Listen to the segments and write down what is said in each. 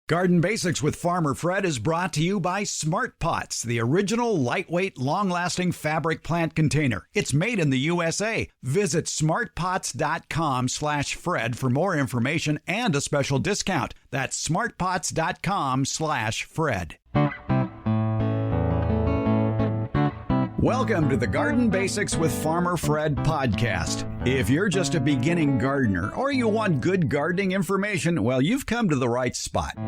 Garden Basics with Farmer Fred is brought to you by Smart Pots, the original lightweight, long-lasting fabric plant container. It's made in the USA. Visit smartpots.com/Fred for more information and a special discount. That's smartpots.com/Fred. Welcome to the Garden Basics with Farmer Fred podcast. If you're just a beginning gardener or you want good gardening information, well, you've come to the right spot.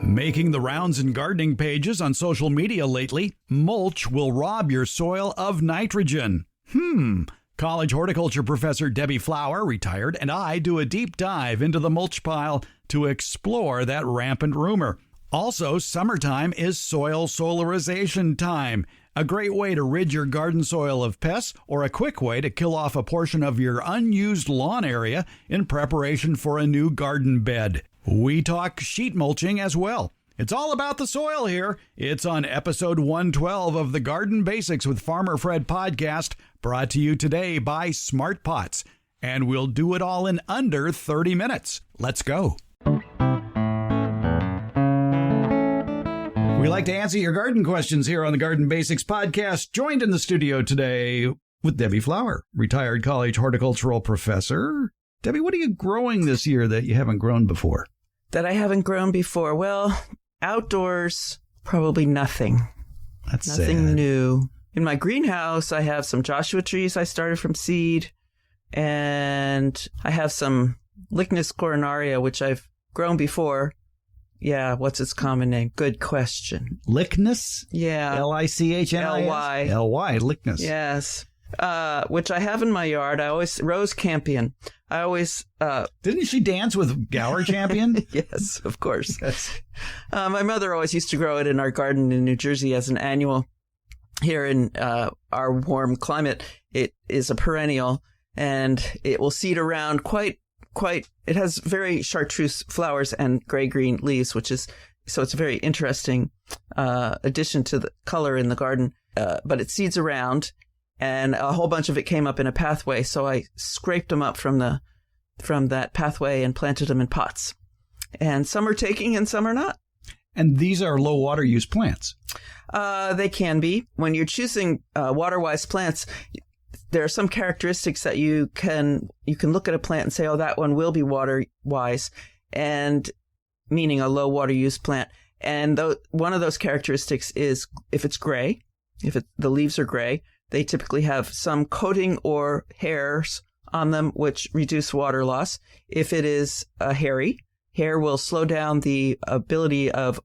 Making the rounds in gardening pages on social media lately, mulch will rob your soil of nitrogen. College horticulture professor Debbie Flower, retired, and I do a deep dive into the mulch pile to explore that rampant rumor. Also, summertime is soil solarization time, a great way to rid your garden soil of pests or a quick way to kill off a portion of your unused lawn area in preparation for a new garden bed. We talk sheet mulching as well. It's all about the soil here. It's on episode 112 of the Garden Basics with Farmer Fred podcast, brought to you today by Smart Pots. And we'll do it all in under 30 minutes. Let's go. We like to answer your garden questions here on the Garden Basics podcast. Joined in the studio today with Debbie Flower, retired college horticultural professor. Debbie, what are you growing this year that you haven't grown before? That I haven't grown before? Well, outdoors, probably nothing. That's nothing sad. new. In my greenhouse, I have some Joshua trees I started from seed, and I have some Lychnis coronaria, which I've grown before. Yeah, what's its common name? Good question. Lychnis? Yeah. Lychnis? Ly. Ly, Lychnis. Yes. Which I have in my yard. Rose Campion. Didn't she dance with Gower Champion? Yes, of course. Yes. My mother always used to grow it in our garden in New Jersey as an annual. Here in our warm climate, it is a perennial, and it will seed around quite. It has very chartreuse flowers and gray-green leaves, so it's a very interesting addition to the color in the garden. But it seeds around, and a whole bunch of it came up in a pathway. So I scraped them up from that pathway and planted them in pots. And some are taking and some are not. And these are low water use plants. They can be. When you're choosing water-wise plants, there are some characteristics that you can look at a plant and say, oh, that one will be water-wise, and meaning a low water use plant. And one of those characteristics is if it's gray, the leaves are gray, they typically have some coating or hairs on them, which reduce water loss. If it is hairy, hair will slow down the ability of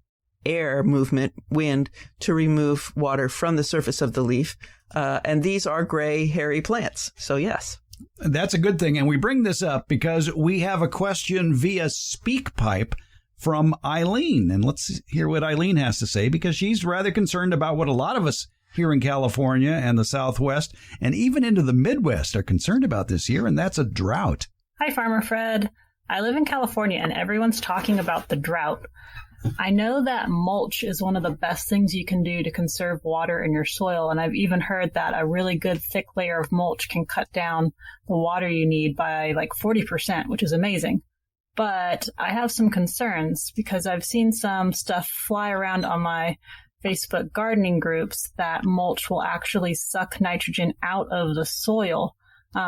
air movement, wind, to remove water from the surface of the leaf. And these are gray, hairy plants. So, yes. That's a good thing. And we bring this up because we have a question via SpeakPipe from Eileen. And let's hear what Eileen has to say, because she's rather concerned about what a lot of us here in California and the Southwest and even into the Midwest are concerned about this year, and that's a drought. Hi, Farmer Fred. I live in California, and everyone's talking about the drought. I know that mulch is one of the best things you can do to conserve water in your soil, and I've even heard that a really good thick layer of mulch can cut down the water you need by like 40%, which is amazing. But I have some concerns because I've seen some stuff fly around on my Facebook gardening groups that mulch will actually suck nitrogen out of the soil,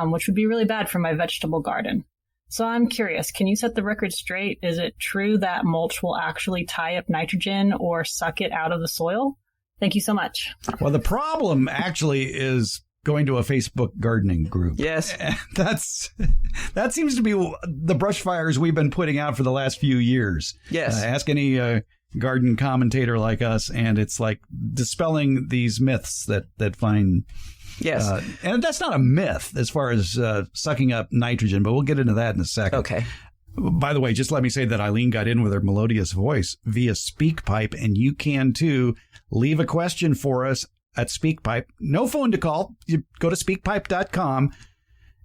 which would be really bad for my vegetable garden. So I'm curious, can you set the record straight? Is it true that mulch will actually tie up nitrogen or suck it out of the soil? Thank you so much. Well, the problem actually is going to a Facebook gardening group. Yes. That seems to be the brush fires we've been putting out for the last few years. Yes. Ask any garden commentator like us, and it's like dispelling these myths that find... Yes. And that's not a myth as far as sucking up nitrogen, but we'll get into that in a second. Okay. By the way, just let me say that Eileen got in with her melodious voice via SpeakPipe, and you can too. Leave a question for us at SpeakPipe. No phone to call. You go to speakpipe.com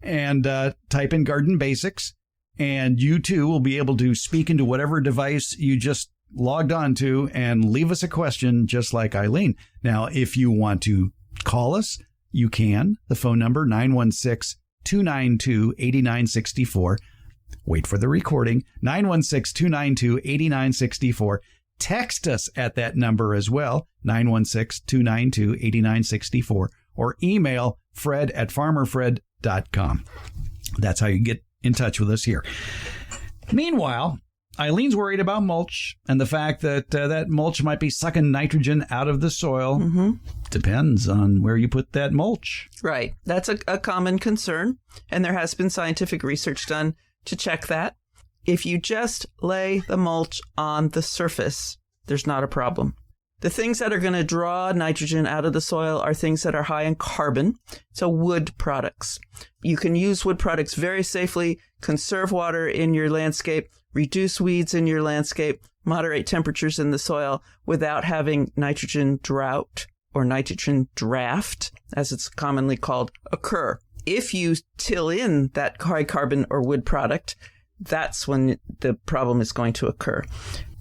and type in Garden Basics, and you too will be able to speak into whatever device you just logged on to and leave us a question just like Eileen. Now, if you want to call us, you can. The phone number, 916-292-8964. Wait for the recording, 916-292-8964. Text us at that number as well, 916-292-8964, or email fred@farmerfred.com. That's how you get in touch with us here. Meanwhile, Eileen's worried about mulch and the fact that that mulch might be sucking nitrogen out of the soil. Mm-hmm. Depends on where you put that mulch. Right. That's a common concern, and there has been scientific research done to check that. If you just lay the mulch on the surface, there's not a problem. The things that are going to draw nitrogen out of the soil are things that are high in carbon, so wood products. You can use wood products very safely, conserve water in your landscape, reduce weeds in your landscape, moderate temperatures in the soil without having nitrogen drought or nitrogen draft, as it's commonly called, occur. If you till in that high carbon or wood product, that's when the problem is going to occur.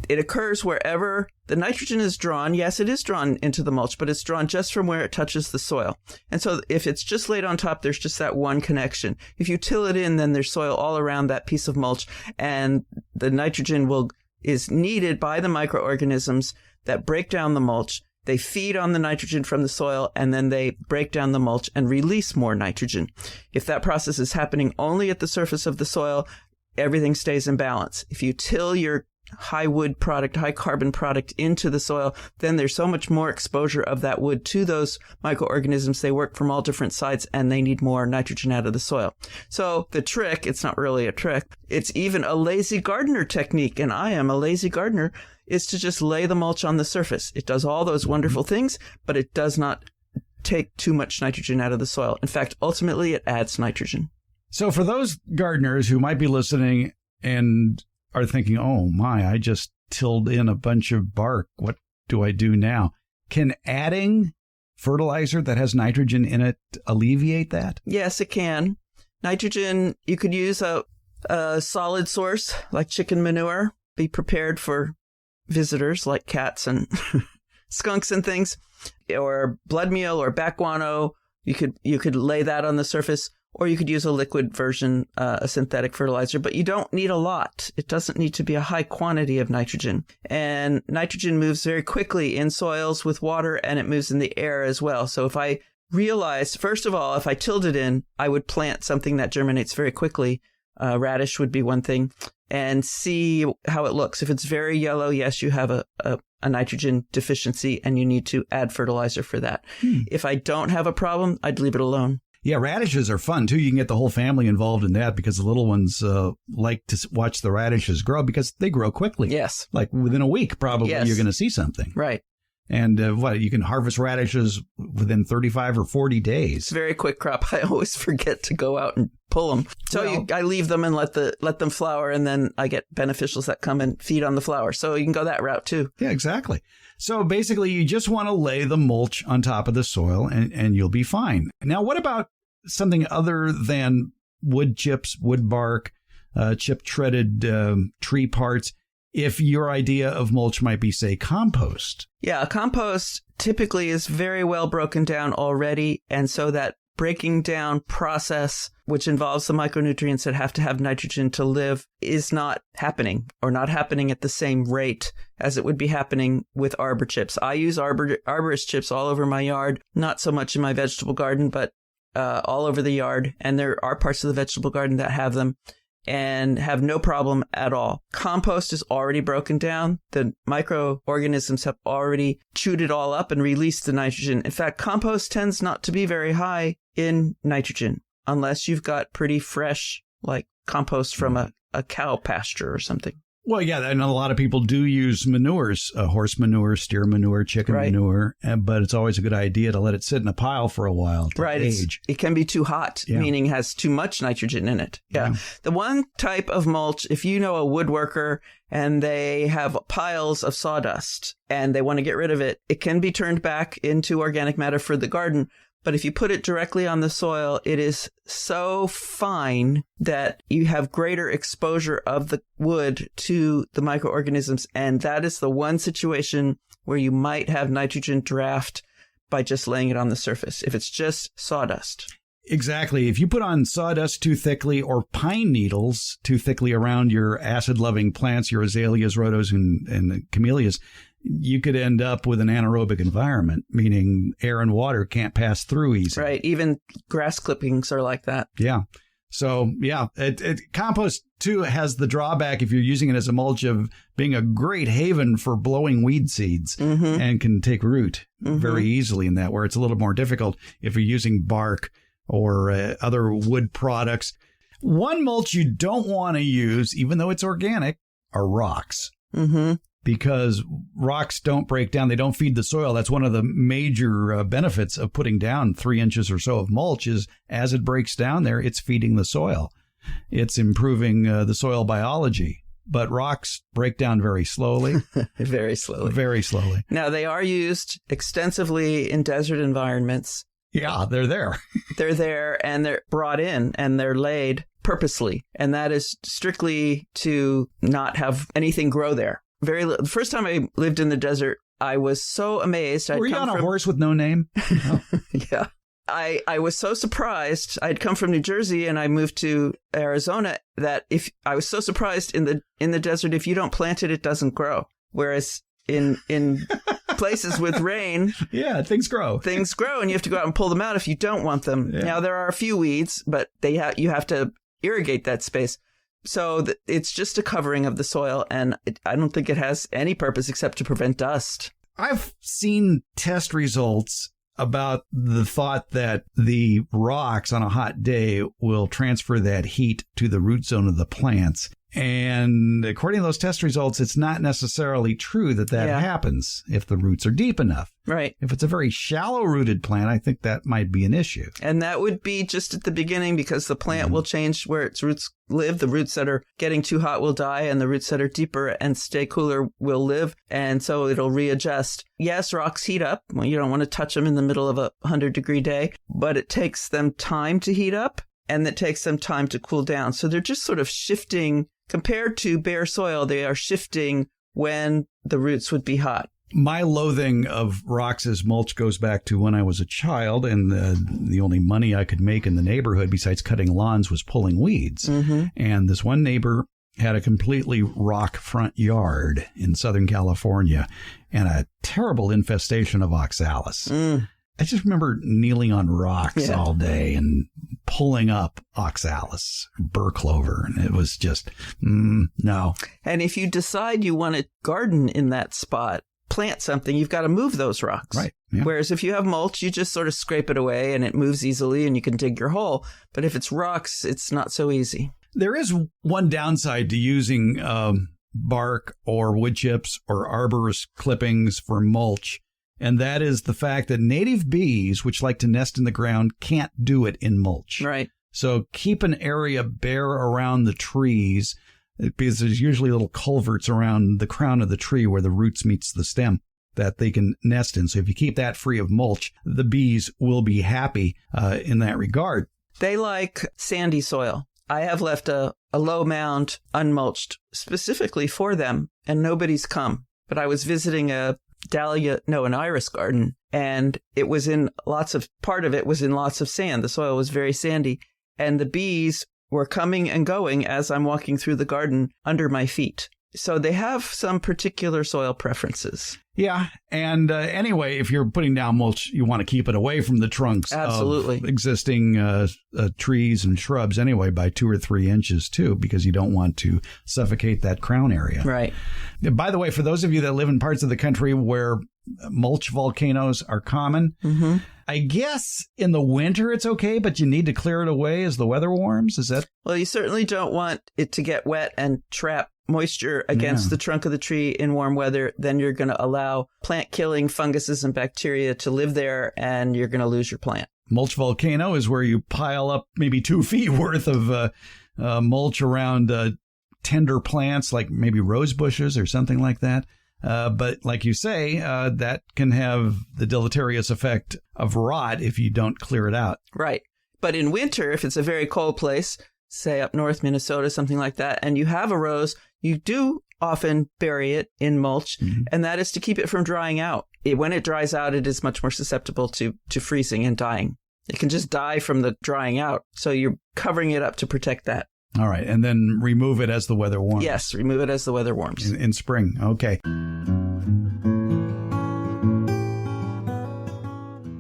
It occurs wherever the nitrogen is drawn. Yes, it is drawn into the mulch, but it's drawn just from where it touches the soil. And so if it's just laid on top, there's just that one connection. If you till it in, then there's soil all around that piece of mulch, and the nitrogen is needed by the microorganisms that break down the mulch. They feed on the nitrogen from the soil, and then they break down the mulch and release more nitrogen. If that process is happening only at the surface of the soil, everything stays in balance. If you till your high wood product, high carbon product into the soil, then there's so much more exposure of that wood to those microorganisms. They work from all different sides, and they need more nitrogen out of the soil. So the trick, it's not really a trick, it's even a lazy gardener technique, and I am a lazy gardener, is to just lay the mulch on the surface. It does all those wonderful things, but it does not take too much nitrogen out of the soil. In fact, ultimately, it adds nitrogen. So for those gardeners who might be listening and are thinking, oh my, I just tilled in a bunch of bark, what do I do now? Can adding fertilizer that has nitrogen in it alleviate that? Yes, it can. Nitrogen, you could use a solid source like chicken manure. Be prepared for visitors like cats and skunks and things, or blood meal or back guano. You could lay that on the surface. Or you could use a liquid version, a synthetic fertilizer, but you don't need a lot. It doesn't need to be a high quantity of nitrogen. And nitrogen moves very quickly in soils with water, and it moves in the air as well. So if I realized, first of all, if I tilled it in, I would plant something that germinates very quickly. Radish would be one thing, and see how it looks. If it's very yellow, yes, you have a nitrogen deficiency, and you need to add fertilizer for that. If I don't have a problem, I'd leave it alone. Yeah, radishes are fun, too. You can get the whole family involved in that because the little ones like to watch the radishes grow because they grow quickly. Yes. Like within a week, probably, You're going to see something. Right. And you can harvest radishes within 35 or 40 days. It's a very quick crop. I always forget to go out and pull them. So I leave them and let them flower, and then I get beneficials that come and feed on the flower. So you can go that route, too. Yeah, exactly. So basically, you just want to lay the mulch on top of the soil, and you'll be fine. Now, what about something other than wood chips, wood bark, chipped shredded tree parts, if your idea of mulch might be, say, compost? Yeah, compost typically is very well broken down already, and so that breaking down process, which involves the micronutrients that have to have nitrogen to live, is not happening, or not happening at the same rate as it would be happening with arbor chips. I use arborist chips all over my yard, not so much in my vegetable garden, but all over the yard. And there are parts of the vegetable garden that have them and have no problem at all. Compost is already broken down. The microorganisms have already chewed it all up and released the nitrogen. In fact, compost tends not to be very high in nitrogen unless you've got pretty fresh, like compost from a cow pasture or something. Well, yeah, and a lot of people do use manures, horse manure, steer manure, chicken manure, but it's always a good idea to let it sit in a pile for a while to age. It can be too hot, meaning has too much nitrogen in it. Yeah. The one type of mulch, if you know a woodworker and they have piles of sawdust and they want to get rid of it, it can be turned back into organic matter for the garden. But if you put it directly on the soil, it is so fine that you have greater exposure of the wood to the microorganisms. And that is the one situation where you might have nitrogen draft by just laying it on the surface, if it's just sawdust. Exactly. If you put on sawdust too thickly or pine needles too thickly around your acid-loving plants, your azaleas, rhodos, and camellias, you could end up with an anaerobic environment, meaning air and water can't pass through easy. Right. Even grass clippings are like that. Yeah. So, yeah, compost, too, has the drawback, if you're using it as a mulch, of being a great haven for blowing weed seeds and can take root very easily in that, where it's a little more difficult if you're using bark or other wood products. One mulch you don't want to use, even though it's organic, are rocks. Because rocks don't break down. They don't feed the soil. That's one of the major benefits of putting down 3 inches or so of mulch is as it breaks down there, it's feeding the soil. It's improving the soil biology. But rocks break down very slowly. Very slowly. Very slowly. Now, they are used extensively in desert environments. Yeah, they're there. They're there, and they're brought in, and they're laid purposely. And that is strictly to not have anything grow there. The first time I lived in the desert, I was so amazed. Were you on a horse with no name? Oh. Yeah. I was so surprised. I'd come from New Jersey and I moved to Arizona that I was so surprised in the desert, if you don't plant it, it doesn't grow. Whereas in places with rain, yeah, things grow. Things grow, and you have to go out and pull them out if you don't want them. Yeah. Now, there are a few weeds, but you have to irrigate that space. So it's just a covering of the soil, and I don't think it has any purpose except to prevent dust. I've seen test results about the thought that the rocks on a hot day will transfer that heat to the root zone of the plants. And according to those test results, it's not necessarily true that happens if the roots are deep enough. Right. If it's a very shallow-rooted plant, I think that might be an issue. And that would be just at the beginning, because the plant will change where its roots live. The roots that are getting too hot will die, and the roots that are deeper and stay cooler will live. And so it'll readjust. Yes, rocks heat up. Well, you don't want to touch them in the middle of a 100-degree day, but it takes them time to heat up, and it takes them time to cool down. So they're just sort of shifting. Compared to bare soil, they are shifting when the roots would be hot. My loathing of rocks as mulch goes back to when I was a child, and the only money I could make in the neighborhood besides cutting lawns was pulling weeds. And this one neighbor had a completely rock front yard in Southern California and a terrible infestation of oxalis. I just remember kneeling on rocks all day and pulling up oxalis, burr clover, and it was just, no. And if you decide you want to garden in that spot, plant something, you've got to move those rocks. Right. Yeah. Whereas if you have mulch, you just sort of scrape it away and it moves easily and you can dig your hole. But if it's rocks, it's not so easy. There is one downside to using bark or wood chips or arborist clippings for mulch. And that is the fact that native bees, which like to nest in the ground, can't do it in mulch. Right. So keep an area bare around the trees, because there's usually little culverts around the crown of the tree where the roots meets the stem that they can nest in. So if you keep that free of mulch, the bees will be happy in that regard. They like sandy soil. I have left a low mound unmulched specifically for them, and nobody's come. But I was visiting an iris garden, and part of it was in lots of sand. The soil was very sandy, and the bees were coming and going as I'm walking through the garden under my feet. So they have some particular soil preferences. Yeah. And anyway, if you're putting down mulch, you want to keep it away from the trunks Absolutely. of existing trees and shrubs anyway by 2 or 3 inches, too, because you don't want to suffocate that crown area. Right. By the way, for those of you that live in parts of the country where mulch volcanoes are common, I guess in the winter it's okay, but you need to clear it away as the weather warms. Is that? Well, you certainly don't want it to get wet and trap moisture against the trunk of the tree in warm weather. Then you're going to allow plant-killing funguses and bacteria to live there, and you're going to lose your plant. Mulch volcano is where you pile up maybe 2 feet worth of mulch around tender plants, like maybe rose bushes or something like that. But like you say, that can have the deleterious effect of rot if you don't clear it out. Right. But in winter, if it's a very cold place, say up north, Minnesota, something like that, and you have a rose, you do often bury it in mulch, and that is to keep it from drying out. When it dries out, it is much more susceptible to freezing and dying. It can just die from the drying out. So you're covering it up to protect that. All right. And then remove it as the weather warms. Yes, remove it as the weather warms. In spring. Okay.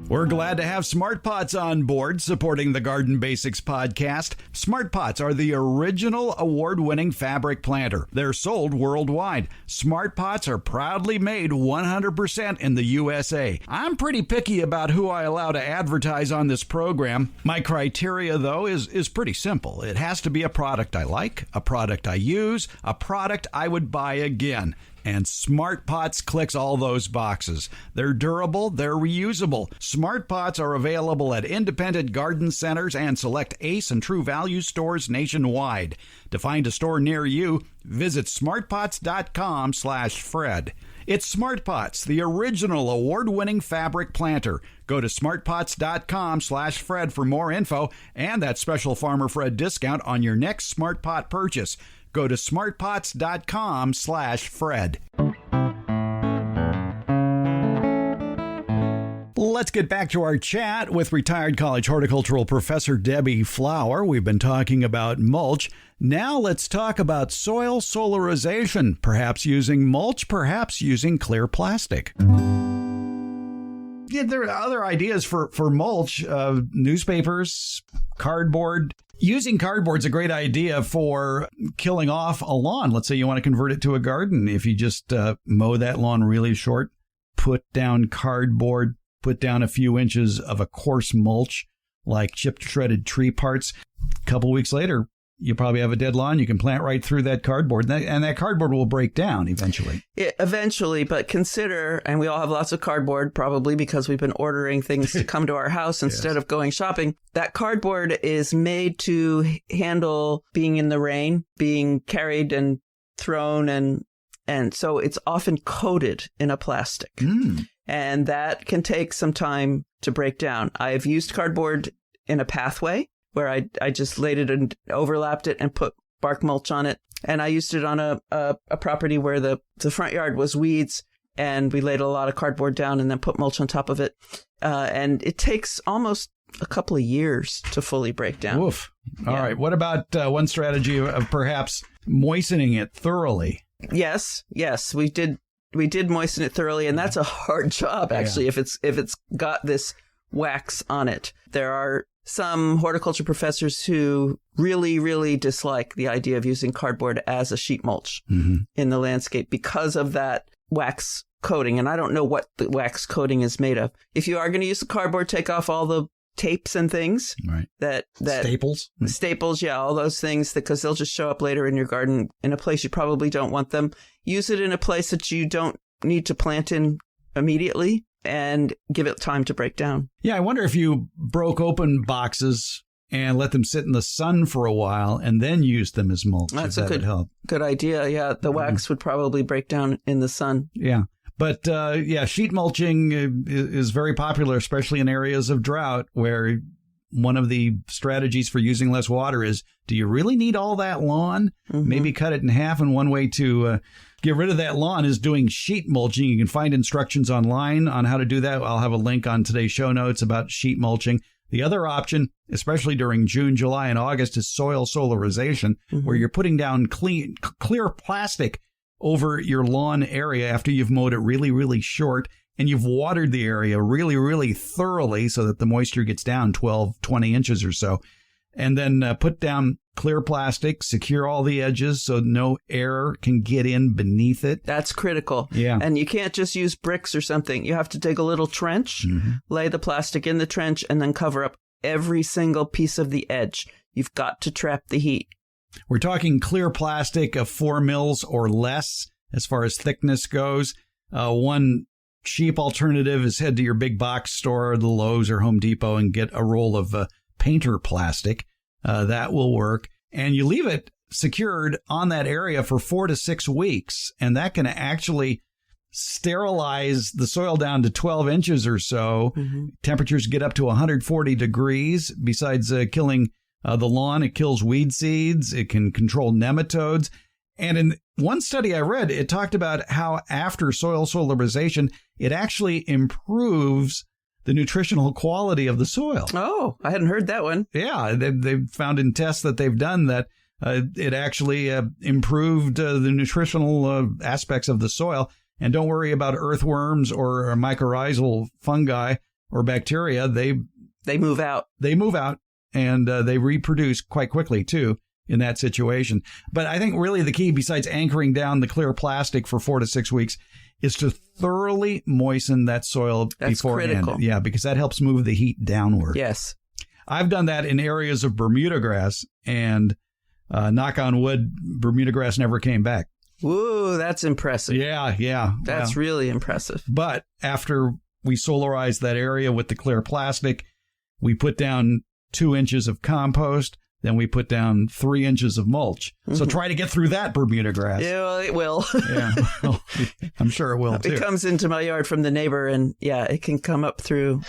We're glad to have Smart Pots on board supporting the Garden Basics podcast. Smart Pots are the original award-winning fabric planter. They're sold worldwide. Smart Pots are proudly made 100% in the USA. I'm pretty picky about who I allow to advertise on this program. My criteria, though, is pretty simple. It has to be a product I like, a product I use, a product I would buy again. And Smart Pots clicks all those boxes. They're durable, they're reusable. Smart Pots are available at independent garden centers and select Ace and True Value stores nationwide. To find a store near you, visit smartpots.com/Fred. It's Smart Pots, the original award-winning fabric planter. Go to smartpots.com/Fred for more info and that special Farmer Fred discount on your next Smart Pot purchase. Go to smartpots.com/Fred. Let's get back to our chat with retired college horticultural professor Debbie Flower. We've been talking about mulch. Now let's talk about soil solarization, perhaps using mulch, perhaps using clear plastic. Yeah, there are other ideas for mulch, newspapers, cardboard. Using cardboard's a great idea for killing off a lawn. Let's say you want to convert it to a garden. If you just mow that lawn really short, put down cardboard, put down a few inches of a coarse mulch like chipped shredded tree parts. A couple weeks later, you probably have a dead lawn. You can plant right through that cardboard, and that cardboard will break down eventually. Eventually, but consider, and we all have lots of cardboard probably because we've been ordering things to come to our house instead of going shopping. That cardboard is made to handle being in the rain, being carried and thrown, and so it's often coated in a plastic. And that can take some time to break down. I've used cardboard in a pathway where I just laid it and overlapped it and put bark mulch on it. And I used it on a property where the front yard was weeds, and we laid a lot of cardboard down and then put mulch on top of it. And it takes almost a couple of years to fully break down. Oof. All right. What about one strategy of perhaps moistening it thoroughly? Yes, we did moisten it thoroughly, and that's a hard job actually if it's got this wax on it. There are some horticulture professors who really, really dislike the idea of using cardboard as a sheet mulch in the landscape because of that wax coating. And I don't know what the wax coating is made of. If you are going to use the cardboard, take off all the tapes and things. Right. That Staples? Staples, yeah, all those things, because they'll just show up later in your garden in a place you probably don't want them. Use it in a place that you don't need to plant in immediately, and give it time to break down. Yeah, I wonder if you broke open boxes and let them sit in the sun for a while and then use them as mulch. That's a good idea. Yeah, the wax would probably break down in the sun. Yeah. But sheet mulching is very popular, especially in areas of drought where one of the strategies for using less water is, do you really need all that lawn? Maybe cut it in half. And one way to get rid of that lawn is doing sheet mulching. You can find instructions online on how to do that. I'll have a link on today's show notes about sheet mulching. The other option, especially during June, July, and August, is soil solarization, where you're putting down clear plastic over your lawn area after you've mowed it really, really short, and you've watered the area really, really thoroughly so that the moisture gets down 12, 20 inches or so. And then put down clear plastic, secure all the edges so no air can get in beneath it. That's critical. Yeah. And you can't just use bricks or something. You have to dig a little trench, lay the plastic in the trench, and then cover up every single piece of the edge. You've got to trap the heat. We're talking clear plastic of 4 mils or less as far as thickness goes. One cheap alternative is head to your big box store, the Lowe's or Home Depot, and get a roll of painter plastic. That will work. And you leave it secured on that area for 4 to 6 weeks. And that can actually sterilize the soil down to 12 inches or so. Temperatures get up to 140 degrees. Besides killing the lawn, it kills weed seeds. It can control nematodes. And in one study I read, it talked about how after soil solarization, it actually improves the nutritional quality of the soil. Oh, I hadn't heard that one. Yeah, they've found in tests that they've done that it actually improved the nutritional aspects of the soil. And don't worry about earthworms or mycorrhizal fungi or bacteria. They move out. They move out, and they reproduce quite quickly, too, in that situation. But I think really the key, besides anchoring down the clear plastic for 4 to 6 weeks, is to thoroughly moisten that soil beforehand. That's critical. Yeah, because that helps move the heat downward. Yes. I've done that in areas of Bermuda grass, and knock on wood, Bermuda grass never came back. Ooh, that's impressive. Yeah. That's really impressive. But after we solarized that area with the clear plastic, we put down 2 inches of compost. Then we put down 3 inches of mulch. Mm-hmm. So try to get through that Bermuda grass. Yeah, well, it will. Yeah, well, I'm sure it will, too. It comes into my yard from the neighbor, and it can come up through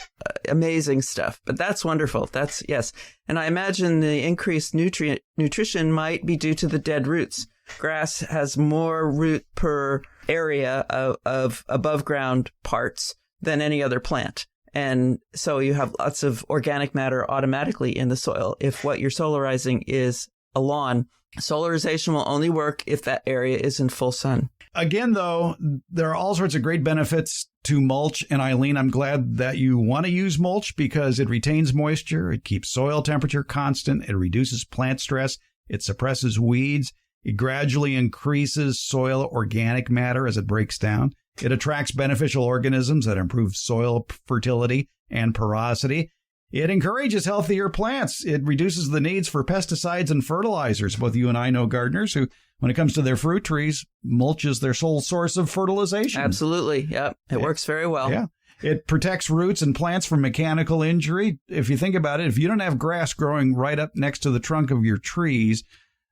amazing stuff. But that's wonderful. Yes. And I imagine the increased nutrition might be due to the dead roots. Grass has more root per area of above ground parts than any other plant. And so you have lots of organic matter automatically in the soil. If what you're solarizing is a lawn, solarization will only work if that area is in full sun. Again, though, there are all sorts of great benefits to mulch. And Eileen, I'm glad that you want to use mulch because it retains moisture. It keeps soil temperature constant. It reduces plant stress. It suppresses weeds. It gradually increases soil organic matter as it breaks down. It attracts beneficial organisms that improve soil fertility and porosity. It encourages healthier plants. It reduces the needs for pesticides and fertilizers. Both you and I know gardeners who, when it comes to their fruit trees, mulch is their sole source of fertilization. Absolutely. Yep. It works very well. Yeah. It protects roots and plants from mechanical injury. If you think about it, if you don't have grass growing right up next to the trunk of your trees,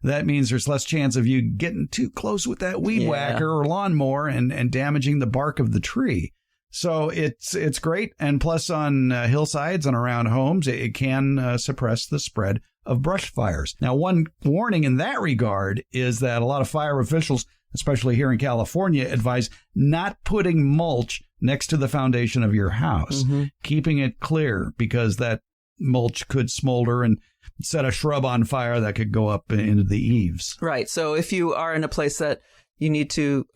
that means there's less chance of you getting too close with that weed whacker or lawnmower and damaging the bark of the tree. So it's great. And plus on hillsides and around homes, it can suppress the spread of brush fires. Now, one warning in that regard is that a lot of fire officials, especially here in California, advise not putting mulch next to the foundation of your house, keeping it clear because that mulch could smolder and set a shrub on fire that could go up into the eaves. Right. So if you are in a place that you need to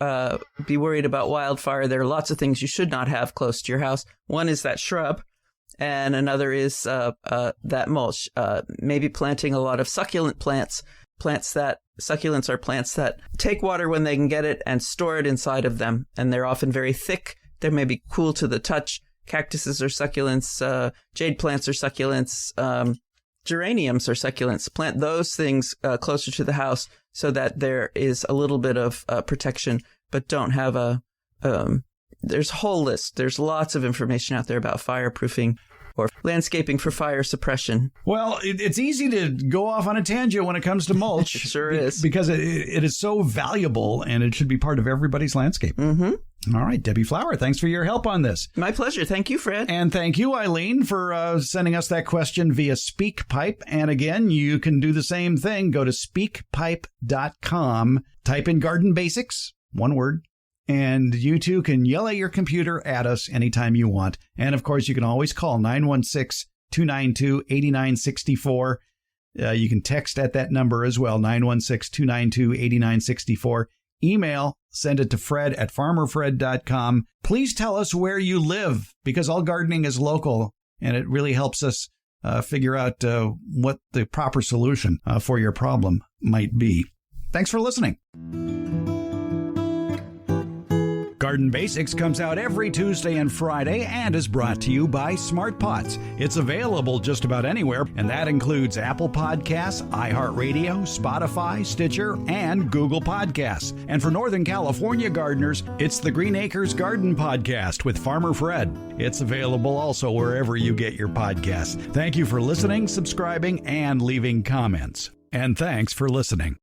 be worried about wildfire, there are lots of things you should not have close to your house. One is that shrub, and another is that mulch. Maybe planting a lot of succulent plants. Succulents are plants that take water when they can get it and store it inside of them. And they're often very thick. They may be cool to the touch. Cactuses are succulents. Jade plants are succulents. Geraniums are succulents. Plant those things closer to the house so that there is a little bit of protection, but don't have there's a whole list. There's lots of information out there about fireproofing or landscaping for fire suppression. Well, it's easy to go off on a tangent when it comes to mulch. It sure is. Because it is so valuable and it should be part of everybody's landscape. Mm-hmm. All right, Debbie Flower, thanks for your help on this. My pleasure. Thank you, Fred. And thank you, Eileen, for sending us that question via SpeakPipe. And again, you can do the same thing. Go to speakpipe.com, type in Garden Basics, one word, and you too can yell at your computer at us anytime you want. And of course, you can always call 916-292-8964. You can text at that number as well, 916-292-8964. Email, send it to fred@farmerfred.com. Please tell us where you live, because all gardening is local, and it really helps us figure out what the proper solution for your problem might be. Thanks for listening. Garden Basics comes out every Tuesday and Friday and is brought to you by Smart Pots. It's available just about anywhere, and that includes Apple Podcasts, iHeartRadio, Spotify, Stitcher, and Google Podcasts. And for Northern California gardeners, it's the Green Acres Garden Podcast with Farmer Fred. It's available also wherever you get your podcasts. Thank you for listening, subscribing, and leaving comments. And thanks for listening.